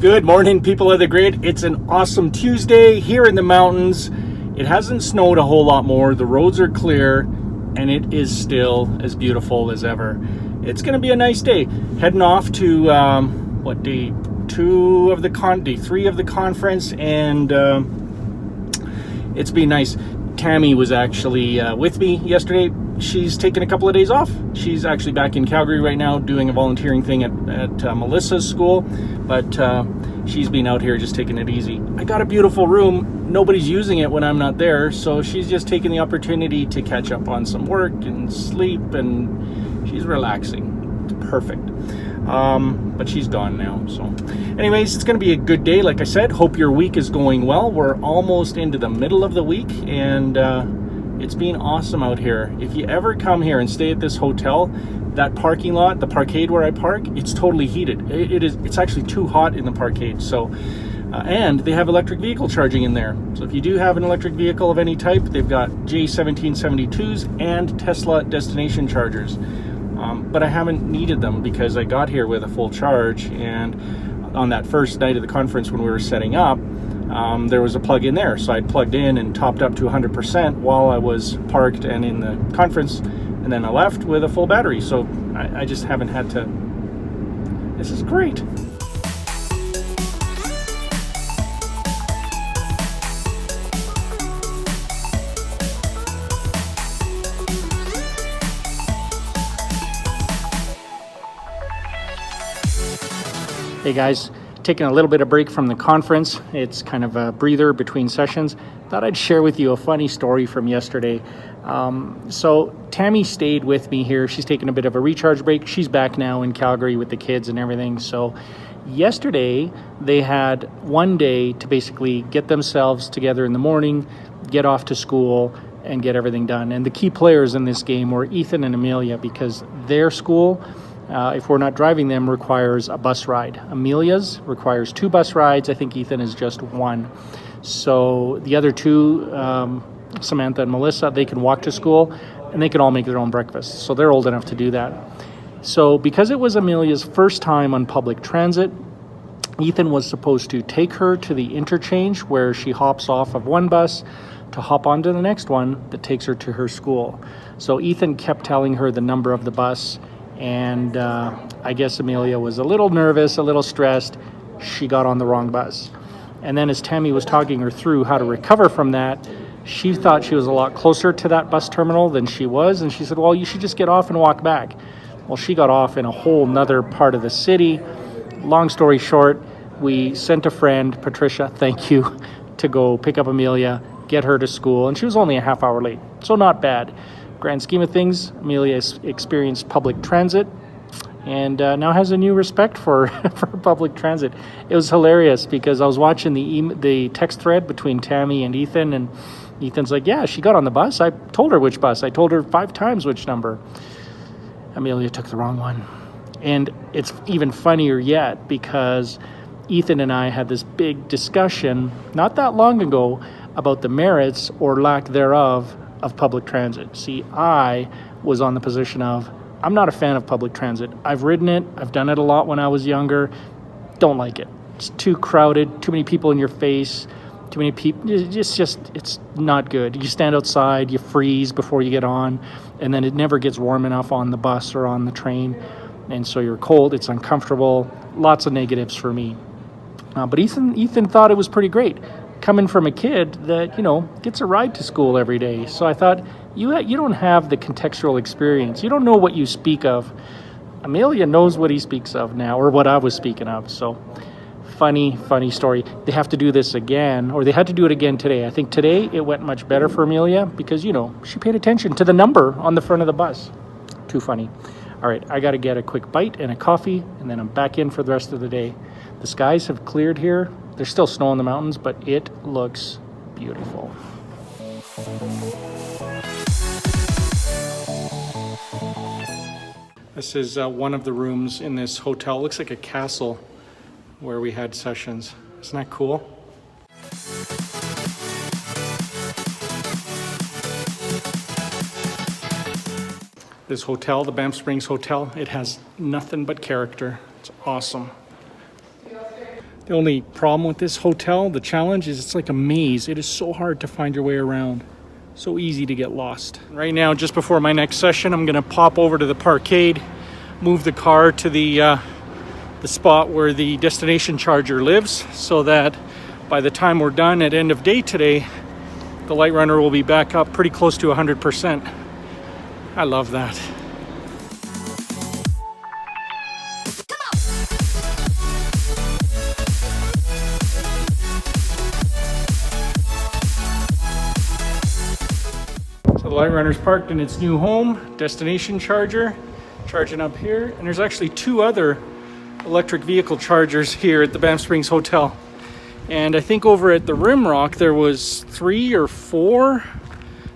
Good morning, people of the grid. It's an awesome Tuesday here in the mountains. It hasn't snowed a whole lot more. The roads are clear and it is still as beautiful as ever. It's going to be a nice day. Heading off to day 3 of the conference, and it's been nice. Tammy was actually with me yesterday. She's taken a couple of days off. She's actually back in Calgary right now doing a volunteering thing at Melissa's school, but she's been out here just taking it easy. I got a beautiful room. Nobody's using it when I'm not there, so she's just taking the opportunity to catch up on some work and sleep, and she's relaxing. It's perfect. But she's gone now. So anyways, it's going to be a good day. Like I said, hope your week is going well. We're almost into the middle of the week, and it's been awesome out here. If you ever come here and stay at this hotel, that parking lot, the parkade where I park, it's totally heated. It's actually too hot in the parkade. So, and they have electric vehicle charging in there. So if you do have an electric vehicle of any type, they've got J1772s and Tesla destination chargers. But I haven't needed them because I got here with a full charge, and on that first night of the conference when we were setting up, there was a plug in there. So I plugged in and topped up to 100% while I was parked and in the conference, and then I left with a full battery. So I just haven't had to. This is great. Hey guys, taking a little bit of break from the conference. It's kind of a breather between sessions. Thought I'd share with you a funny story from yesterday. So Tammy stayed with me here. She's taking a bit of a recharge break. She's back now in Calgary with the kids and everything. So yesterday they had one day to basically get themselves together in the morning, get off to school, and get everything done. And the key players in this game were Ethan and Amelia, because their school, if we're not driving them, requires a bus ride. Amelia's requires 2 bus rides. I think Ethan is just 1. So the other 2, Samantha and Melissa, they can walk to school and they can all make their own breakfast. So they're old enough to do that. So because it was Amelia's first time on public transit, Ethan was supposed to take her to the interchange where she hops off of one bus to hop onto the next one that takes her to her school. So Ethan kept telling her the number of the bus, and I guess Amelia was a little nervous, a little stressed. She got on the wrong bus. And then as Tammy was talking her through how to recover from that, she thought she was a lot closer to that bus terminal than she was. And she said, well, you should just get off and walk back. Well, she got off in a whole nother part of the city. Long story short, we sent a friend, Patricia, thank you, to go pick up Amelia, get her to school. And she was only a half hour late, so not bad. Grand scheme of things, Amelia experienced public transit and now has a new respect for public transit. It was hilarious because I was watching the text thread between Tammy and Ethan, and Ethan's like, yeah, she got on the bus. I told her which bus. I told her 5 times which number. Amelia took the wrong one. And it's even funnier yet because Ethan and I had this big discussion not that long ago about the merits or lack thereof of public transit. See, I was on the position of, I'm not a fan of public transit. I've ridden it. I've done it a lot when I was younger. Don't like it. It's too crowded, too many people in your face, too many people. It's not good. You stand outside, you freeze before you get on, and then it never gets warm enough on the bus or on the train. And so you're cold, it's uncomfortable. Lots of negatives for me. But Ethan thought it was pretty great, coming from a kid that, gets a ride to school every day. So I thought, you don't have the contextual experience. You don't know what you speak of. Amelia knows what he speaks of now, or what I was speaking of. So funny story. They have to do this again, or they had to do it again today. I think today it went much better for Amelia because, she paid attention to the number on the front of the bus. Too funny. All right, I got to get a quick bite and a coffee, and then I'm back in for the rest of the day. The skies have cleared here. There's still snow in the mountains, but it looks beautiful. This is one of the rooms in this hotel. Looks like a castle where we had sessions. Isn't that cool? This hotel, the Banff Springs Hotel, it has nothing but character. It's awesome. The only problem with this hotel, the challenge, is it's like a maze. It is so hard to find your way around. So easy to get lost. Right now, just before my next session, I'm gonna pop over to the parkade, move the car to the spot where the destination charger lives, so that by the time we're done at end of day today, the light runner will be back up pretty close to 100%. I love that. So the light runner's parked in its new home, destination charger, charging up here. And there's actually 2 other electric vehicle chargers here at the Banff Springs Hotel. And I think over at the Rimrock, there was 3 or 4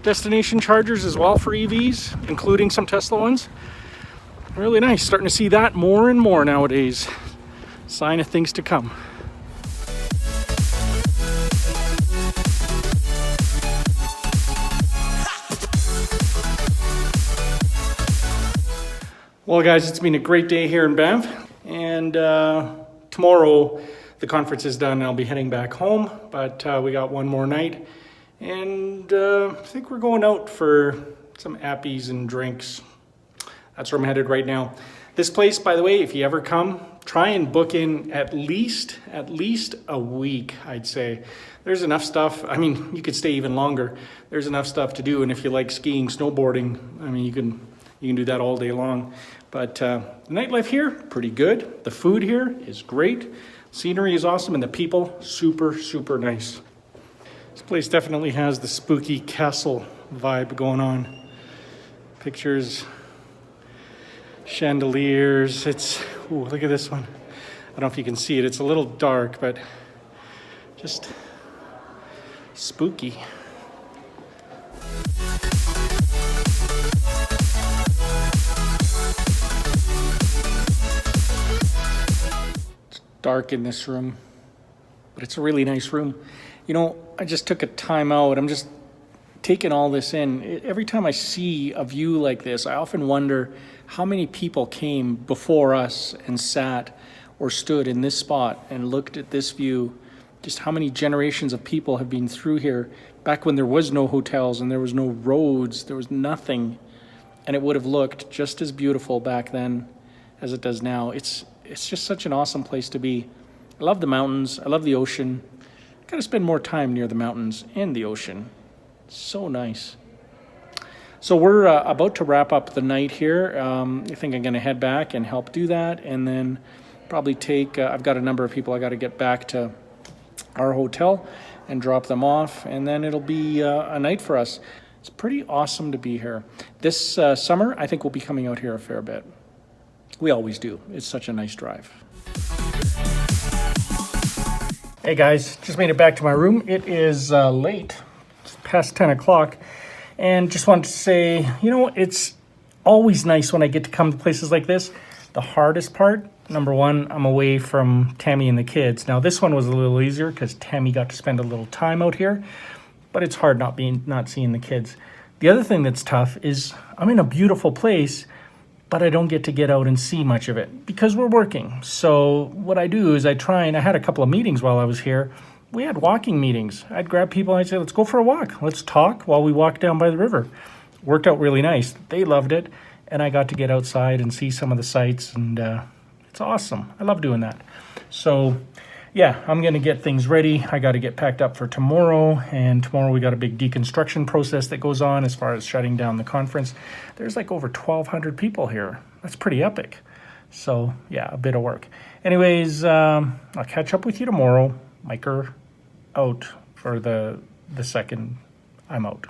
destination chargers as well for EVs, including some Tesla ones. Really nice, starting to see that more and more nowadays. Sign of things to come. Well, guys, it's been a great day here in Banff, and tomorrow the conference is done. I'll be heading back home, but we got one more night, and I think we're going out for some appies and drinks. That's where I'm headed right now. This place, by the way, if you ever come, try and book in at least a week, I'd say. There's enough stuff. I mean, you could stay even longer. There's enough stuff to do, and if you like skiing, snowboarding, I mean, you can do that all day long. But the nightlife here, pretty good. The food here is great. Scenery is awesome, and the people, super, super nice. This place definitely has the spooky castle vibe going on. Pictures, chandeliers. Ooh, look at this one. I don't know if you can see it. It's a little dark, but just spooky. Dark in this room, but it's a really nice room. You know, I just took a time out. I'm just taking all this in. Every time I see a view like this, I often wonder how many people came before us and sat or stood in this spot and looked at this view. Just how many generations of people have been through here back when there was no hotels and there was no roads, there was nothing, and it would have looked just as beautiful back then as it does now. It's just such an awesome place to be. I love the mountains. I love the ocean. Gotta spend more time near the mountains and the ocean. So nice. So we're about to wrap up the night here. I think I'm gonna head back and help do that, and then probably take, I've got a number of people I gotta get back to our hotel and drop them off, and then it'll be a night for us. It's pretty awesome to be here. This summer, I think we'll be coming out here a fair bit. We always do. It's such a nice drive. Hey guys, just made it back to my room. It is late. It's past 10 o'clock. And just wanted to say, you know, it's always nice when I get to come to places like this. The hardest part, number one, I'm away from Tammy and the kids. Now this one was a little easier because Tammy got to spend a little time out here, but it's hard not seeing the kids. The other thing that's tough is I'm in a beautiful place, but I don't get to get out and see much of it because we're working. So what I do is I had a couple of meetings while I was here. We had walking meetings. I'd grab people and I'd say, let's go for a walk. Let's talk while we walk down by the river. Worked out really nice. They loved it. And I got to get outside and see some of the sights, and it's awesome. I love doing that. So yeah, I'm gonna get things ready. I gotta get packed up for tomorrow, and tomorrow we got a big deconstruction process that goes on as far as shutting down the conference. There's like over 1,200 people here. That's pretty epic. So yeah, a bit of work. Anyways, I'll catch up with you tomorrow. Miker out for the second I'm out.